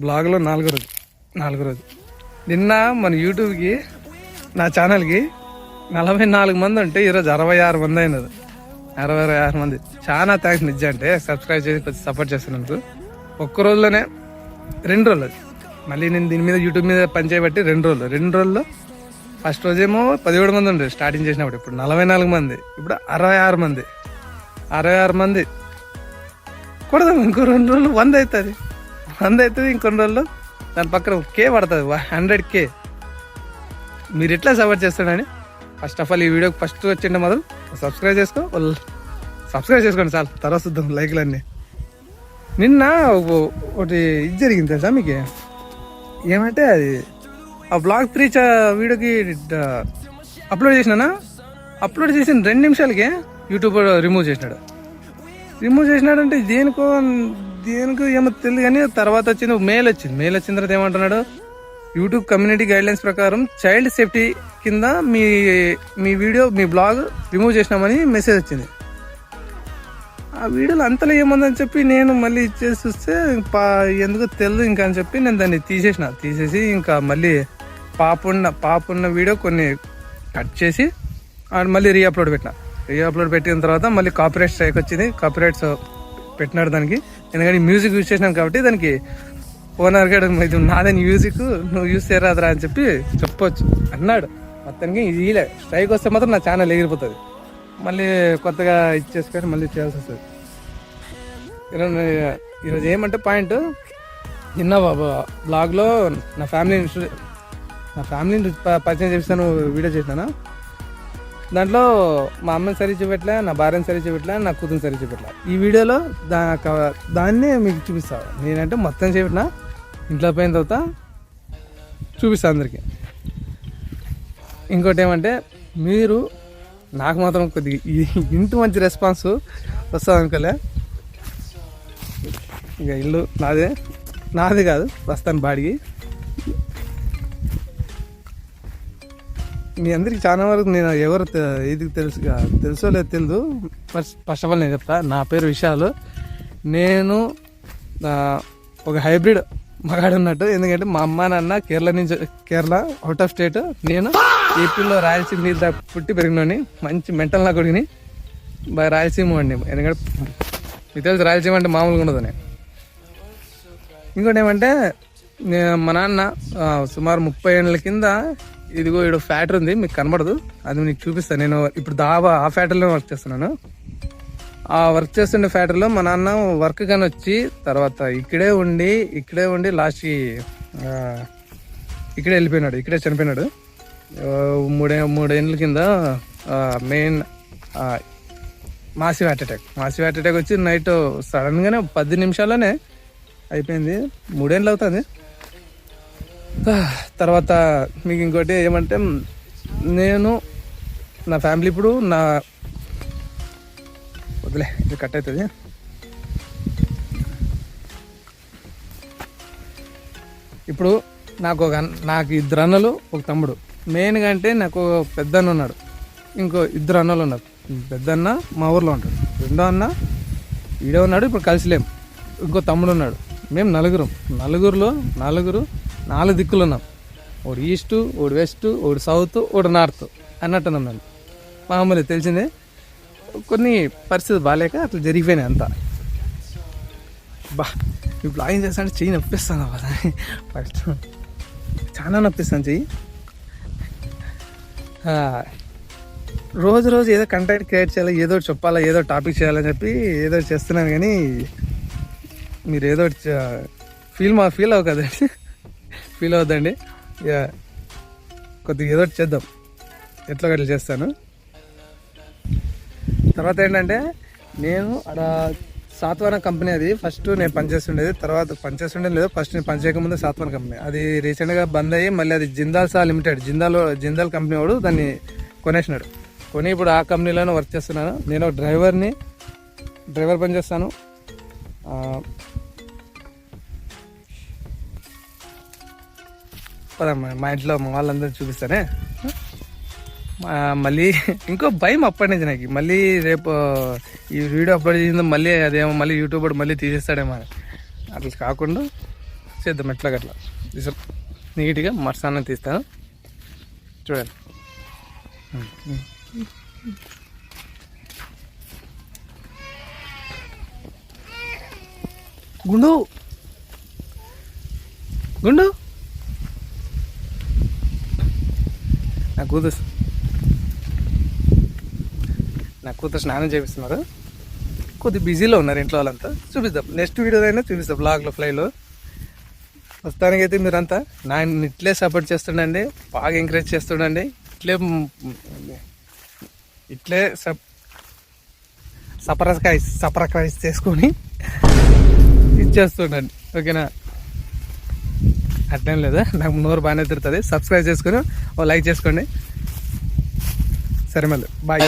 బ్లాగ్లో నాలుగో రోజు నిన్న మన యూట్యూబ్కి నా ఛానల్కి 44 మంది ఉంటే ఈరోజు 66 మంది అయినది. 66 మంది. చాలా థ్యాంక్స్ నిజం అంటే సబ్స్క్రైబ్ చేసి కొంచెం సపోర్ట్ చేస్తున్నందుకు. ఒక్క రోజులోనే 2 రోజులు అది. మళ్ళీ నేను దీని మీద యూట్యూబ్ మీద పనిచేయబట్టి 2 రోజుల్లో ఫస్ట్ రోజేమో 17 మంది ఉండే స్టార్టింగ్ చేసినప్పుడు. ఇప్పుడు 44 మంది, ఇప్పుడు 66 మంది. 66 మంది కొడదాం. ఇంకో 2 రోజులు 100 అవుతుంది. 100 అవుతుంది. ఇంకొన్ని రోజుల్లో దాని పక్కన K పడుతుంది, 100K. మీరు ఎట్లా సపోర్ట్ చేస్తాడని ఫస్ట్ ఆఫ్ ఆల్ ఈ వీడియోకి ఫస్ట్ వచ్చిండే మొదలు సబ్స్క్రైబ్ చేసుకోండి చాలు. తర్వాత చూద్దాం లైక్లన్నీ. నిన్న ఒకటి ఇది జరిగింది తెలుసా మీకు? ఏమంటే అది ఆ బ్లాగ్ 3 వీడియోకి అప్లోడ్ చేసిన 2 నిమిషాలకే యూట్యూబ్ రిమూవ్ చేసినాడంటే దేనికో ఏమో తెలియదు. కానీ తర్వాత వచ్చింది మెయిల్ వచ్చిన తర్వాత ఏమంటున్నాడు, యూట్యూబ్ కమ్యూనిటీ గైడ్లైన్స్ ప్రకారం చైల్డ్ సేఫ్టీ కింద మీ వీడియో మీ బ్లాగ్ రిమూవ్ చేసినామని మెసేజ్ వచ్చింది. ఆ వీడియోలో అంతలో ఏముందని చెప్పి నేను మళ్ళీ ఇచ్చేసి చూస్తే ఎందుకో తెలియదు ఇంకా అని చెప్పి నేను దాన్ని తీసేసి ఇంకా మళ్ళీ పాపున్న వీడియో కొన్ని కట్ చేసి మళ్ళీ రీఅప్లోడ్ పెట్టిన తర్వాత మళ్ళీ కాపీరైట్ స్ట్రైక్ వచ్చింది. కాపీరైట్స్ పెట్టినాడు దానికి. ఎందుకంటే మ్యూజిక్ యూజ్ చేసినాను కాబట్టి దానికి ఓనర్ గడు ఇది నాదని మ్యూజిక్ నువ్వు యూజ్ చేయరాదురా అని చెప్పొచ్చు అన్నాడు. మొత్తానికి ఇది స్ట్రైక్ వస్తే మాత్రం నా ఛానల్ ఎగిరిపోతుంది. మళ్ళీ కొత్తగా ఇచ్చేసుకొని మళ్ళీ చేయాల్సి వస్తుంది. ఈరోజు ఏమంటే పాయింట్, నిన్న బ్లాగ్లో నా ఫ్యామిలీని పరిచయం చేస్తాను వీడియో చేసినాను. దాంట్లో మా అమ్మని సరి చూపెట్టలే, నా భార్యని సరి చూపెట్టలే, నా కూతురు సరి చూపెట్టలే. ఈ వీడియోలో దాన్నే మీకు చూపిస్తాను. నేనంటే మొత్తం చెప్పిన ఇంట్లో పోయిన తర్వాత చూపిస్తాను అందరికీ. ఇంకోటి ఏమంటే, మీరు నాకు మాత్రం కొద్దిగా ఇంత మంచి రెస్పాన్స్ వస్తుంది అనుకోలే. ఇక ఇల్లు నాది కాదు, వస్తాను బాడికి. మీ అందరికి చాలా వరకు నేను ఎవరు ఇది తెలుసో లేదు తెలియదు. ఫస్ట్ ఆఫ్ ఆల్ నేను చెప్తా, నా పేరు విశాలు. నేను ఒక హైబ్రిడ్ మగాడు ఉన్నట్టు. ఎందుకంటే మా అమ్మ నాన్న కేరళ అవుట్ ఆఫ్ స్టేట్, నేను ఏపీలో రాయలసీమ నీళ్ళు పుట్టి పెరిగినోని, మంచి మెంటల్ నా కొడుకుని. రాయలసీమ అండి. ఎందుకంటే మీకు తెలుసు రాయలసీమ అంటే మామూలుగా ఉండదు. ఇంకోటి ఏమంటే, మా నాన్న సుమారు 30 ఏళ్ళ కింద ఇదిగో ఇక్కడ ఫ్యాక్టరీ ఉంది, మీకు కనబడదు, అది మీకు చూపిస్తాను. నేను ఇప్పుడు ఆ ఫ్యాక్టరీలో వర్క్ చేస్తున్నాను. ఆ వర్క్ చేస్తుండే ఫ్యాక్టరీలో మా నాన్న వర్క్ కానీ వచ్చి తర్వాత ఇక్కడే ఉండి లాస్ట్కి ఇక్కడే వెళ్ళిపోయినాడు, ఇక్కడే చనిపోయినాడు. 3 ఏళ్ళ కింద మెయిన్ మాసివ్ హార్ట్ అటాక్ వచ్చి నైట్ సడన్గానే 10 నిమిషాల్లోనే అయిపోయింది. 3 ఏళ్ళు అవుతుంది. తర్వాత మీకు ఇంకోటి ఏమంటే, నేను నా ఫ్యామిలీ ఇప్పుడు వదిలే ఇది కట్ అవుతుంది. ఇప్పుడు నాకు 2 అన్నలు, ఒక తమ్ముడు. మెయిన్గా అంటే నాకు పెద్ద అన్న ఉన్నాడు, ఇంకో 2 అన్నలు ఉన్నారు. పెద్దన్న మా ఊర్లో ఉంటాడు, రెండో అన్న ఈడే ఉన్నాడు, ఇప్పుడు కలిసి లేము. ఇంకో తమ్ముడు ఉన్నాడు. మేము నలుగురులో 4 దిక్కులు ఉన్నాం. ఒకటి ఈస్ట్, ఒకటి వెస్ట్, ఒకటి సౌత్, ఒకటి నార్త్ అన్నట్టున్నాం. మేము మామూలు తెలిసిందే, కొన్ని పరిస్థితి బాగాలేక అట్లా జరిగిపోయినాయి అంతా. ఇప్పుడు బ్లాగింగ్ చేస్తానంటే చెయ్యి నొప్పిస్తాను కదా, ఫస్ట్ చాలా నొప్పిస్తాను చెయ్యి. రోజు ఏదో కంటెంట్ క్రియేట్ చేయాలి, ఏదో చెప్పాలా, ఏదో టాపిక్ చేయాలని చెప్పి ఏదో చేస్తున్నాను. కానీ మీరు ఏదో ఫీల్ అవ్వద్దండి. కొద్దిగా ఏదో చేద్దాం, ఎట్లా గట్లా చేస్తాను. తర్వాత ఏంటంటే, నేను అక్కడ సాత్వాన కంపెనీ, అది ఫస్ట్ నేను పనిచేస్తుండేది. తర్వాత లేదు, ఫస్ట్ నేను పనిచేయకముందే సాత్వాన కంపెనీ అది రీసెంట్గా బంద్ అయ్యి మళ్ళీ అది జిందాల్ లిమిటెడ్, జిందాల్ కంపెనీ వాడు దాన్ని కొనేసినాడు. ఇప్పుడు ఆ కంపెనీలోనే వర్క్ చేస్తున్నాను. నేను ఒక డ్రైవర్ పని చేస్తాను. మా ఇంట్లో మా వాళ్ళందరూ చూపిస్తానే. మళ్ళీ ఇంకో భయం అప్పటి నుంచి నాకు, మళ్ళీ రేపు ఈ వీడియో అప్లోడ్ చేసిందో మళ్ళీ అదేమో మళ్ళీ యూట్యూబ్ మళ్ళీ తీసేస్తాడేమో. అట్లా కాకుండా చేద్దాం ఎట్లా గట్లా నీట్గా మరసాన్ని తీస్తాను చూడండి. గుండు గుండు నా కూతురు స్నానం చేపిస్తున్నారు. కొద్ది బిజీలో ఉన్నారు ఇంట్లో వాళ్ళంతా. చూపిద్దాం నెక్స్ట్ వీడియోలో అయినా చూపిస్తాం, బ్లాగ్లో ఫ్లైలో. ప్రస్తుతానికైతే మీరంతా నా ఇట్లే సపోర్ట్ చేస్తుండండి, బాగా ఎంకరేజ్ చేస్తుండండి. ఇట్లే సపరకాయ చేసుకొని ఇచ్చేస్తుండండి, ఓకేనా? అట్లేం లేదా, నాకు నోరు బాగానే తిరుగుతుంది. సబ్స్క్రైబ్ చేసుకొని ఓ లైక్ చేసుకోండి. సరే మళ్ళీ bye.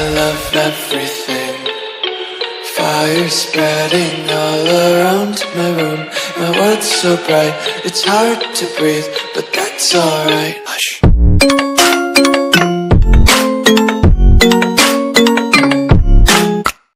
Fire spreading all around my room. My world's so bright, it's hard to breathe, but that's alright. Hush.